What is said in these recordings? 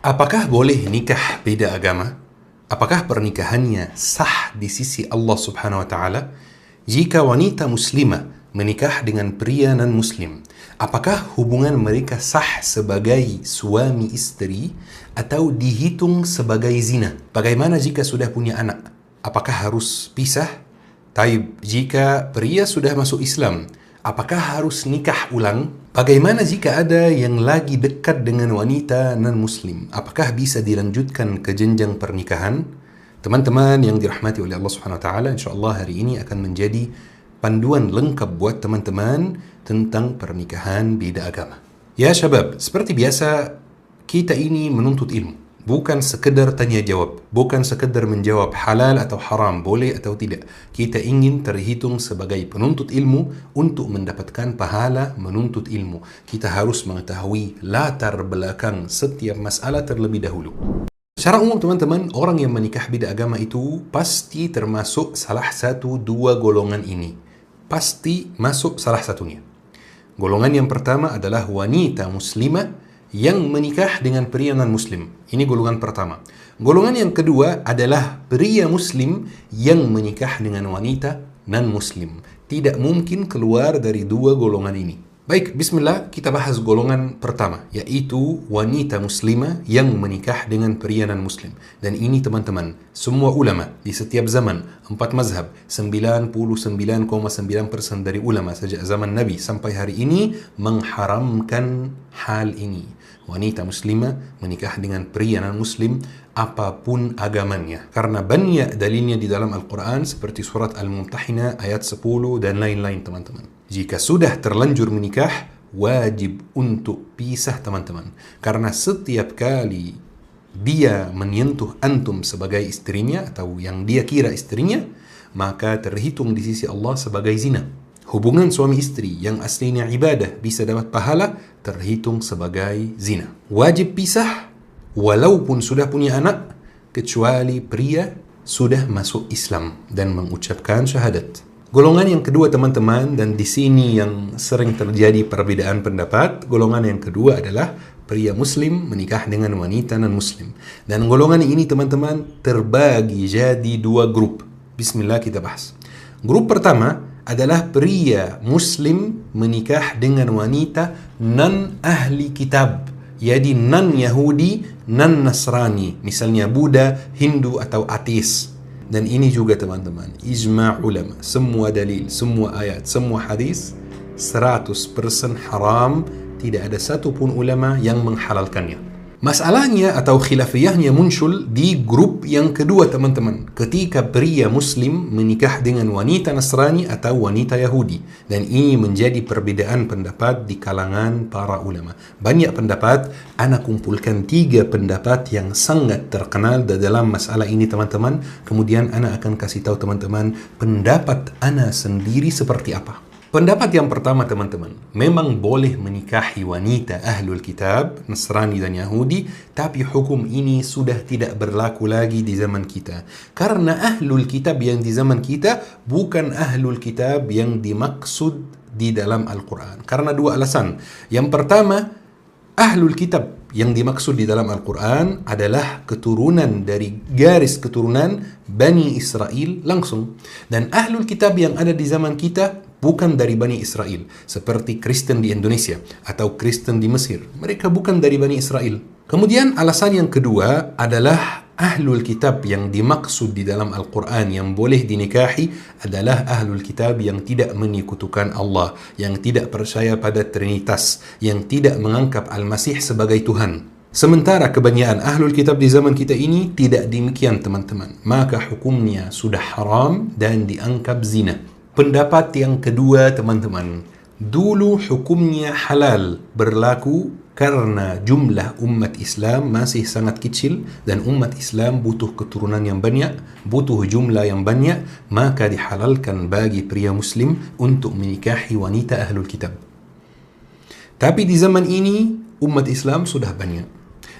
Apakah boleh nikah beda agama? Apakah pernikahannya sah di sisi Allah Subhanahu wa taala? Jika wanita muslimah menikah dengan pria non-muslim, apakah hubungan mereka sah sebagai suami istri atau dihitung sebagai zina? Bagaimana jika sudah punya anak? Apakah harus pisah? Taib, jika pria sudah masuk Islam, apakah harus nikah ulang? Bagaimana jika ada yang lagi dekat dengan wanita non-muslim? Apakah bisa dilanjutkan ke jenjang pernikahan? Teman-teman yang dirahmati oleh Allah Subhanahu wa taala, insyaallah hari ini akan menjadi panduan lengkap buat teman-teman tentang pernikahan beda agama. Ya syabab, seperti biasa kita ini menuntut ilmu. Bukan sekedar tanya jawab, bukan sekedar menjawab halal atau haram, boleh atau tidak. Kita ingin terhitung sebagai penuntut ilmu untuk mendapatkan pahala menuntut ilmu. Kita harus mengetahui latar belakang setiap masalah terlebih dahulu. Secara umum teman-teman, orang yang menikah beda agama itu pasti termasuk salah satu dua golongan ini. Pasti masuk salah satunya. Golongan yang pertama adalah wanita muslimah yang menikah dengan pria non-muslim. Ini golongan pertama. Golongan yang kedua adalah pria muslim yang menikah dengan wanita non-muslim. Tidak mungkin keluar dari dua golongan ini. Baik, bismillah, kita bahas golongan pertama, yaitu wanita muslimah yang menikah dengan pria non-muslim. Dan ini teman-teman, semua ulama di setiap zaman, 4 mazhab, 99,9% dari ulama sejak zaman Nabi sampai hari ini mengharamkan hal ini. Wanita muslimah menikah dengan pria non-muslim apapun agamanya. Karena banyak dalilnya di dalam Al-Quran seperti surat Al-Mumtahinah ayat 10 dan lain-lain teman-teman. Jika sudah terlanjur menikah, wajib untuk pisah teman-teman. Karena setiap kali dia menyentuh antum sebagai istrinya atau yang dia kira istrinya, maka terhitung di sisi Allah sebagai zina. Hubungan suami istri yang aslinya ibadah bisa dapat pahala terhitung sebagai zina. Wajib pisah walaupun sudah punya anak, kecuali pria sudah masuk Islam dan mengucapkan syahadat. Golongan yang kedua teman-teman, dan di sini yang sering terjadi perbedaan pendapat, golongan yang kedua adalah pria muslim menikah dengan wanita non-muslim. Dan golongan ini teman-teman terbagi jadi dua grup. Bismillah kita bahas. Grup pertama adalah pria muslim menikah dengan wanita non-ahli kitab. Jadi non-Yahudi, non-Nasrani. Misalnya Buddha, Hindu atau ateis. Dan ini juga teman-teman, ijma' ulama, semua dalil, semua ayat, semua hadis 100% haram, tidak ada satupun ulama yang menghalalkannya. Masalahnya atau khilafiyahnya muncul di grup yang kedua teman-teman, ketika pria muslim menikah dengan wanita Nasrani atau wanita Yahudi. Dan ini menjadi perbedaan pendapat di kalangan para ulama. Banyak pendapat, ana kumpulkan 3 pendapat yang sangat terkenal dalam masalah ini teman-teman. Kemudian ana akan kasih tahu teman-teman pendapat ana sendiri seperti apa. Pendapat yang pertama teman-teman, memang boleh menikahi wanita ahlul kitab, Nasrani dan Yahudi, tapi hukum ini sudah tidak berlaku lagi di zaman kita. Karena ahlul kitab yang di zaman kita bukan ahlul kitab yang dimaksud di dalam Al-Quran. Karena 2 alasan. Yang pertama, ahlul kitab yang dimaksud di dalam Al-Quran adalah keturunan dari garis keturunan Bani Israel langsung. Dan ahlul kitab yang ada di zaman kita bukan dari Bani Israel, seperti Kristen di Indonesia atau Kristen di Mesir. Mereka bukan dari Bani Israel. Kemudian alasan yang kedua adalah ahlul kitab yang dimaksud di dalam Al-Quran yang boleh dinikahi adalah ahlul kitab yang tidak menyekutukan Allah, yang tidak percaya pada Trinitas, yang tidak menganggap Al-Masih sebagai Tuhan. Sementara kebanyakan ahlul kitab di zaman kita ini tidak demikian teman-teman. Maka hukumnya sudah haram dan dianggap zina. Pendapat yang kedua teman-teman, dulu hukumnya halal berlaku karena jumlah umat Islam masih sangat kecil dan umat Islam butuh keturunan yang banyak, butuh jumlah yang banyak, maka dihalalkan bagi pria muslim untuk menikahi wanita ahlul kitab. Tapi di zaman ini umat Islam sudah banyak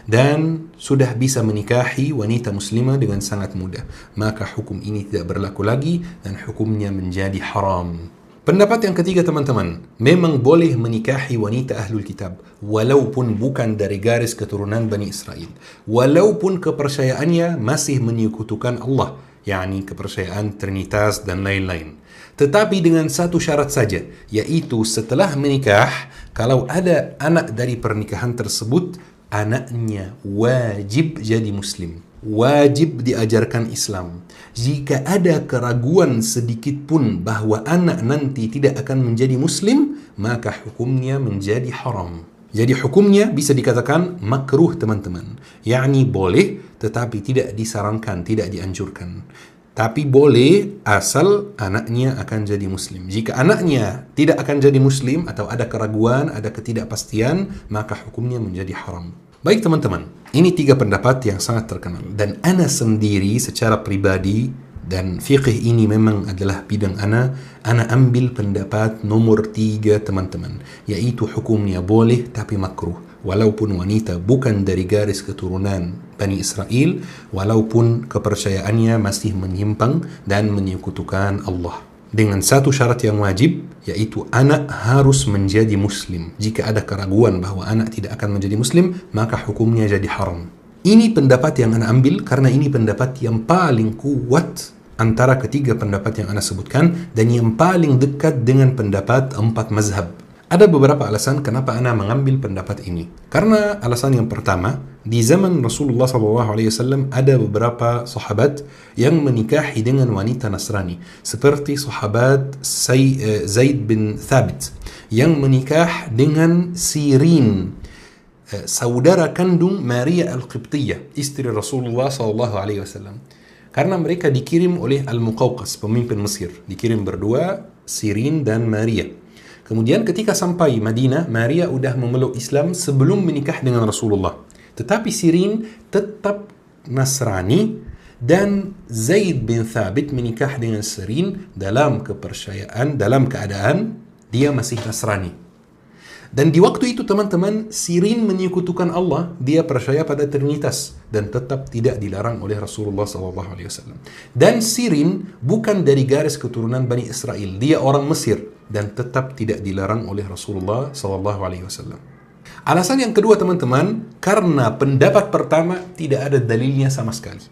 dan sudah bisa menikahi wanita muslimah dengan sangat mudah, maka hukum ini tidak berlaku lagi dan hukumnya menjadi haram. Pendapat yang ketiga teman-teman, memang boleh menikahi wanita ahlul kitab walaupun bukan dari garis keturunan Bani Israel, walaupun kepercayaannya masih menyekutukan Allah, yakni kepercayaan Trinitas dan lain-lain. Tetapi dengan satu syarat saja, yaitu setelah menikah, kalau ada anak dari pernikahan tersebut, anaknya wajib jadi muslim, wajib diajarkan Islam. Jika ada keraguan sedikit pun bahwa anak nanti tidak akan menjadi muslim, maka hukumnya menjadi haram. Jadi hukumnya bisa dikatakan makruh teman-teman. Yakni boleh tetapi tidak disarankan, tidak dianjurkan. Tapi boleh asal anaknya akan jadi muslim. Jika anaknya tidak akan jadi muslim atau ada keraguan, ada ketidakpastian, maka hukumnya menjadi haram. Baik teman-teman, ini 3 pendapat yang sangat terkenal. Dan ana sendiri secara pribadi, dan fiqh ini memang adalah bidang ana ambil pendapat nomor 3 teman-teman. Yaitu hukumnya boleh tapi makruh. Walaupun wanita bukan dari garis keturunan Bani Israel, walaupun kepercayaannya masih menyimpang dan menyekutukan Allah. Dengan satu syarat yang wajib, yaitu anak harus menjadi muslim. Jika ada keraguan bahwa anak tidak akan menjadi muslim, maka hukumnya jadi haram. Ini pendapat yang ana ambil karena ini pendapat yang paling kuat antara ketiga pendapat yang ana sebutkan dan yang paling dekat dengan pendapat 4 mazhab. Ada beberapa alasan kenapa ana mengambil pendapat ini. Karena alasan yang pertama, di zaman Rasulullah SAW ada beberapa sahabat yang menikahi dengan wanita Nasrani. Seperti sahabat Zaid bin Thabit yang menikah dengan Sirin, saudara kandung Maria Al-Qibtiyah, istri Rasulullah SAW. Karena mereka dikirim oleh Al-Muqawqas, pemimpin Mesir. Dikirim berdua, Sirin dan Maria. Kemudian ketika sampai Madinah, Maria udah memeluk Islam sebelum menikah dengan Rasulullah. Tetapi Sirin tetap Nasrani dan Zaid bin Thabit menikah dengan Sirin dalam kepercayaan, dalam keadaan dia masih Nasrani. Dan di waktu itu teman-teman, Sirin menyekutukan Allah, dia percaya pada Trinitas dan tetap tidak dilarang oleh Rasulullah SAW. Dan Sirin bukan dari garis keturunan Bani Israel, dia orang Mesir dan tetap tidak dilarang oleh Rasulullah SAW. Alasan yang kedua teman-teman, karena pendapat pertama tidak ada dalilnya sama sekali.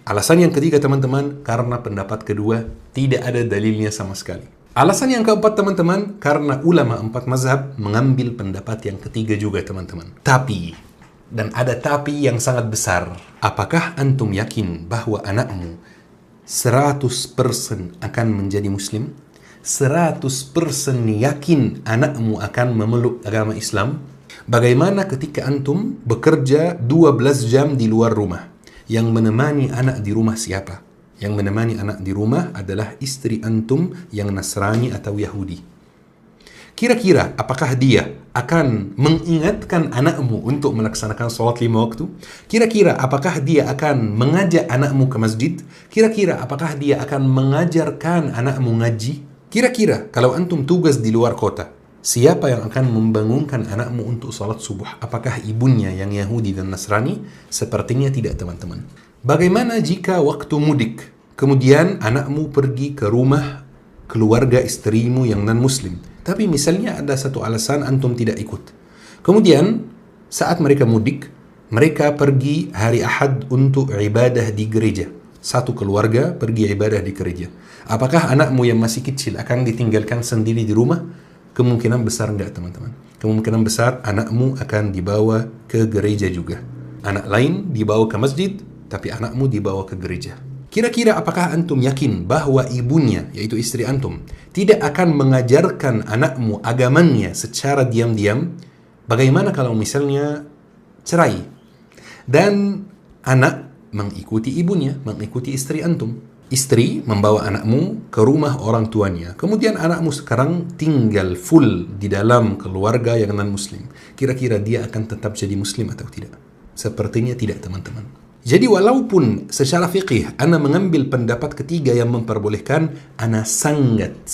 Alasan yang ketiga teman-teman, karena pendapat kedua tidak ada dalilnya sama sekali. Alasan yang keempat teman-teman, karena ulama 4 mazhab mengambil pendapat yang ketiga juga teman-teman. Tapi, dan ada tapi yang sangat besar, apakah antum yakin bahwa anakmu 100% akan menjadi muslim? 100% yakin anakmu akan memeluk agama Islam? Bagaimana ketika antum bekerja 12 jam di luar rumah? Yang menemani anak di rumah siapa? Yang menemani anak di rumah adalah istri antum yang Nasrani atau Yahudi. Kira-kira apakah dia akan mengingatkan anakmu untuk melaksanakan sholat 5 waktu? Kira-kira apakah dia akan mengajak anakmu ke masjid? Kira-kira apakah dia akan mengajarkan anakmu ngaji? Kira-kira kalau antum tugas di luar kota, siapa yang akan membangunkan anakmu untuk sholat subuh? Apakah ibunya yang Yahudi dan Nasrani? Sepertinya tidak teman-teman. Bagaimana jika waktu mudik, kemudian anakmu pergi ke rumah keluarga istrimu yang non-muslim, tapi misalnya ada satu alasan antum tidak ikut. Kemudian saat mereka mudik, mereka pergi hari Ahad untuk ibadah di gereja. Satu keluarga pergi ibadah di gereja. Apakah anakmu yang masih kecil akan ditinggalkan sendiri di rumah? Kemungkinan besar enggak teman-teman. Kemungkinan besar anakmu akan dibawa ke gereja juga. Anak lain dibawa ke masjid, tapi anakmu dibawa ke gereja. Kira-kira apakah antum yakin bahwa ibunya, yaitu istri antum, tidak akan mengajarkan anakmu agamanya secara diam-diam? Bagaimana kalau misalnya cerai dan anak mengikuti ibunya, mengikuti istri antum? Istri membawa anakmu ke rumah orang tuanya, kemudian anakmu sekarang tinggal full di dalam keluarga yang non-muslim. Kira-kira dia akan tetap jadi muslim atau tidak? Sepertinya tidak teman-teman. Jadi walaupun secara fiqih ana mengambil pendapat ketiga yang memperbolehkan, ana sangat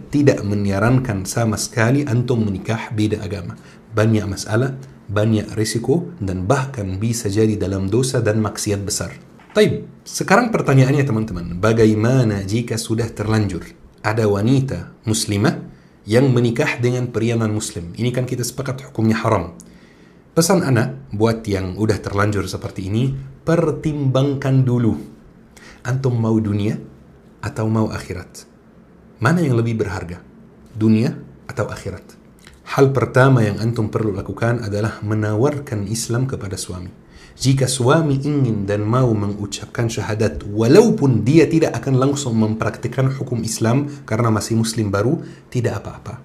tidak menyarankan sama sekali antum menikah beda agama. Banyak masalah, banyak risiko, dan bahkan bisa jadi dalam dosa dan maksiat besar. Taib, sekarang pertanyaannya teman-teman, bagaimana jika sudah terlanjur? ada wanita muslimah yang menikah dengan pria non-muslim. Ini kan kita sepakat hukumnya haram. Pesan anak buat yang udah terlanjur seperti ini, pertimbangkan dulu. Antum mau dunia atau mau akhirat? Mana yang lebih berharga? Dunia atau akhirat? Hal pertama yang antum perlu lakukan adalah menawarkan Islam kepada suami. Jika suami ingin dan mau mengucapkan syahadat, walaupun dia tidak akan langsung mempraktikkan hukum Islam karena masih muslim baru, tidak apa-apa.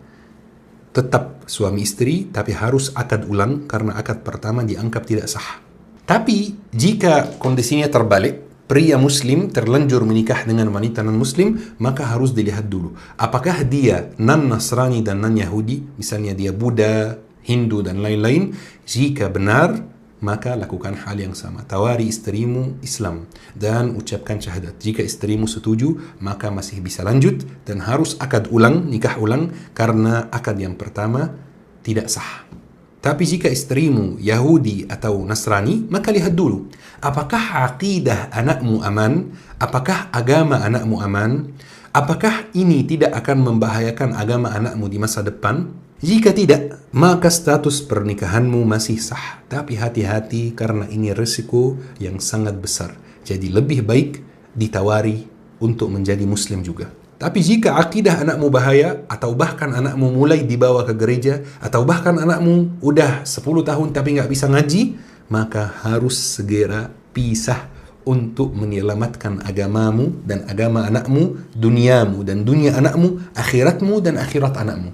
Tetap suami istri, tapi harus akad ulang karena akad pertama dianggap tidak sah. Tapi jika kondisinya terbalik, pria muslim terlanjur menikah dengan wanita non-muslim, maka harus dilihat dulu. Apakah dia non-Nasrani dan non-Yahudi, misalnya dia Buddha, Hindu, dan lain-lain? Jika benar, maka lakukan hal yang sama. Tawari istrimu Islam dan ucapkan syahadat. Jika istrimu setuju, maka masih bisa lanjut dan harus akad ulang, nikah ulang, karena akad yang pertama tidak sah. Tapi jika istrimu Yahudi atau Nasrani, maka lihat dulu. Apakah akidah anakmu aman? Apakah agama anakmu aman? Apakah ini tidak akan membahayakan agama anakmu di masa depan? Jika tidak, maka status pernikahanmu masih sah. Tapi hati-hati karena ini risiko yang sangat besar. Jadi lebih baik ditawari untuk menjadi muslim juga. Tapi jika akidah anakmu bahaya, atau bahkan anakmu mulai dibawa ke gereja, atau bahkan anakmu udah 10 tahun tapi nggak bisa ngaji, maka harus segera pisah untuk menyelamatkan agamamu dan agama anakmu, duniamu dan dunia anakmu, akhiratmu dan akhirat anakmu.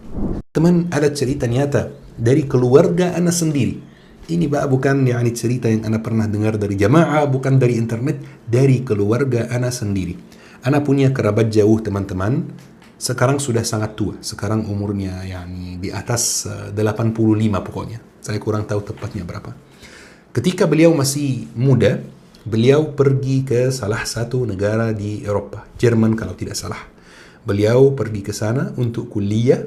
Teman, ada cerita nyata dari keluarga anak sendiri. Ini bukan cerita yang anak pernah dengar dari jamaah, bukan dari internet, dari keluarga anak sendiri. Anak punya kerabat jauh, teman-teman. Sekarang sudah sangat tua. Sekarang umurnya di atas 85 pokoknya. Saya kurang tahu tepatnya berapa. Ketika beliau masih muda, beliau pergi ke salah satu negara di Eropa, Jerman kalau tidak salah. Beliau pergi ke sana untuk kuliah.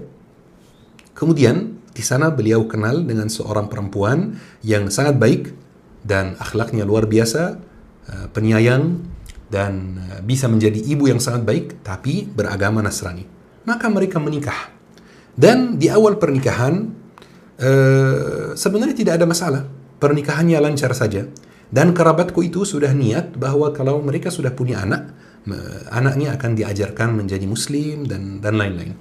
Kemudian di sana beliau kenal dengan seorang perempuan yang sangat baik dan akhlaknya luar biasa, penyayang, dan bisa menjadi ibu yang sangat baik, tapi beragama Nasrani. Maka mereka menikah. Dan di awal pernikahan, sebenarnya tidak ada masalah. Pernikahannya lancar saja. Dan kerabatku itu sudah niat bahwa kalau mereka sudah punya anak, anaknya akan diajarkan menjadi muslim dan lain-lain.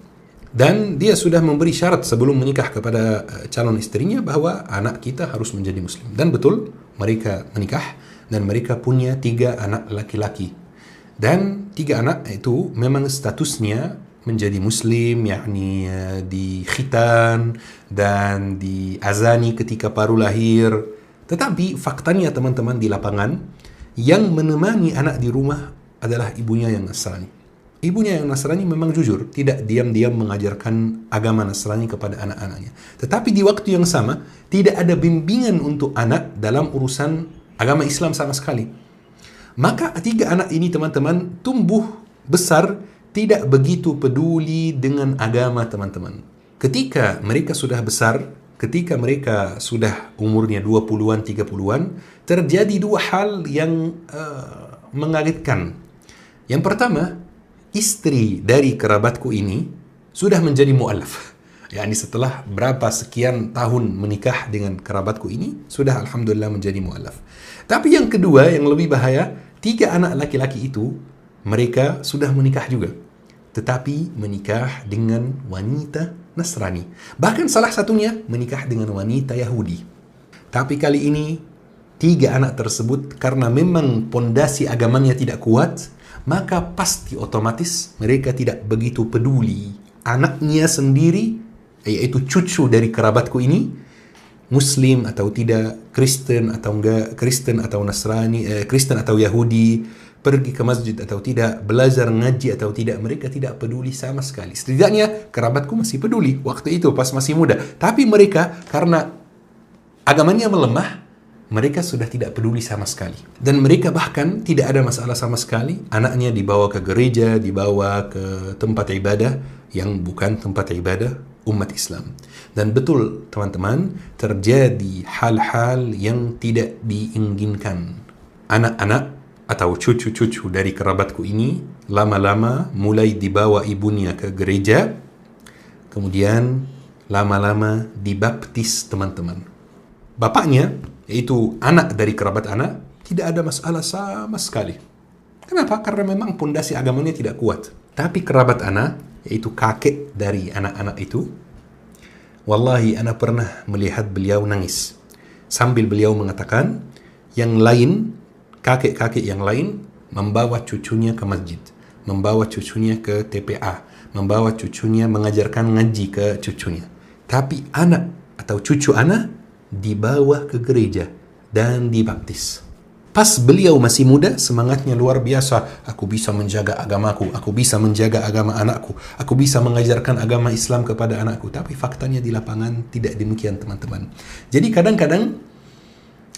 Dan dia sudah memberi syarat sebelum menikah kepada calon istrinya bahwa anak kita harus menjadi muslim. Dan betul, mereka menikah dan mereka punya 3 anak laki-laki. Dan 3 anak itu memang statusnya menjadi muslim, di khitan dan diazani ketika baru lahir. Tetapi faktanya teman-teman di lapangan, yang menemani anak di rumah adalah ibunya yang Nasrani. Ibunya yang Nasrani memang jujur, tidak diam-diam mengajarkan agama Nasrani kepada anak-anaknya. Tetapi di waktu yang sama, tidak ada bimbingan untuk anak dalam urusan agama Islam sama sekali. Maka 3 anak ini teman-teman tumbuh besar tidak begitu peduli dengan agama teman-teman. Ketika mereka sudah besar, ketika mereka sudah umurnya 20-an, 30-an, terjadi 2 hal yang mengagetkan. Yang pertama, istri dari kerabatku ini sudah menjadi mu'alaf. Setelah berapa sekian tahun menikah dengan kerabatku ini, sudah alhamdulillah menjadi mu'alaf. Tapi yang kedua, yang lebih bahaya, 3 anak laki-laki itu, mereka sudah menikah juga. Tetapi menikah dengan wanita Nasrani. Bahkan salah satunya menikah dengan wanita Yahudi. Tapi kali ini, 3 anak tersebut karena memang pondasi agamanya tidak kuat, maka pasti otomatis mereka tidak begitu peduli anaknya sendiri, yaitu cucu dari kerabatku ini, Muslim atau tidak, Kristen atau enggak, Kristen atau Nasrani, Kristen atau Yahudi, pergi ke masjid atau tidak, belajar ngaji atau tidak, mereka tidak peduli sama sekali. Setidaknya kerabatku masih peduli waktu itu pas masih muda. Tapi mereka karena agamanya melemah, mereka sudah tidak peduli sama sekali. Dan mereka bahkan tidak ada masalah sama sekali. Anaknya dibawa ke gereja, dibawa ke tempat ibadah yang bukan tempat ibadah umat Islam. Dan betul teman-teman, terjadi hal-hal yang tidak diinginkan. Anak-anak atau cucu-cucu dari kerabatku ini lama-lama mulai dibawa ibunya ke gereja, kemudian lama-lama dibaptis teman-teman. Bapaknya, yaitu anak dari kerabat anak, tidak ada masalah sama sekali. Kenapa? Karena memang pondasi agamanya tidak kuat. Tapi kerabat anak, yaitu kakek dari anak-anak itu, wallahi ana pernah melihat beliau nangis sambil beliau mengatakan, yang lain, kakek-kakek yang lain membawa cucunya ke masjid, membawa cucunya ke TPA, membawa cucunya mengajarkan ngaji ke cucunya. Tapi anak atau cucu anak dibawa ke gereja dan dibaptis. Pas beliau masih muda, semangatnya luar biasa. Aku bisa menjaga agamaku, aku bisa menjaga agama anakku, aku bisa mengajarkan agama Islam kepada anakku. Tapi faktanya di lapangan tidak demikian, teman-teman. Jadi kadang-kadang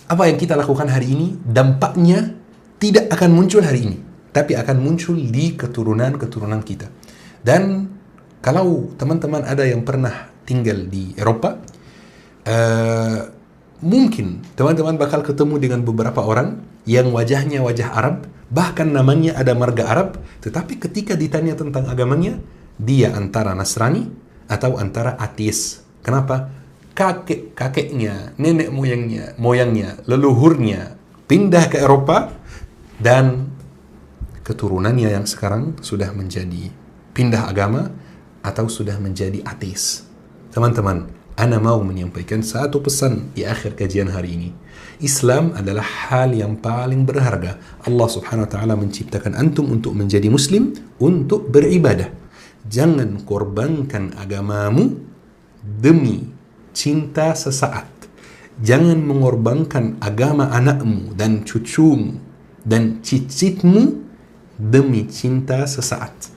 apa yang kita lakukan hari ini, dampaknya tidak akan muncul hari ini, tapi akan muncul di keturunan-keturunan kita. Dan kalau teman-teman ada yang pernah tinggal di Eropa, mungkin teman-teman bakal ketemu dengan beberapa orang yang wajahnya wajah Arab, bahkan namanya ada marga Arab, tetapi ketika ditanya tentang agamanya, dia antara Nasrani atau antara ateis. Kenapa? Kakek-kakeknya, nenek moyangnya, leluhurnya pindah ke Eropa, dan keturunannya yang sekarang sudah menjadi pindah agama atau sudah menjadi ateis. Teman-teman, ana mau menyampaikan satu pesan di akhir kajian hari ini. Islam adalah hal yang paling berharga. Allah Subhanahu wa taala menciptakan antum untuk menjadi muslim, untuk beribadah. Jangan korbankan agamamu demi cinta sesaat. Jangan mengorbankan agama anakmu dan cucumu dan cicitmu demi cinta sesaat.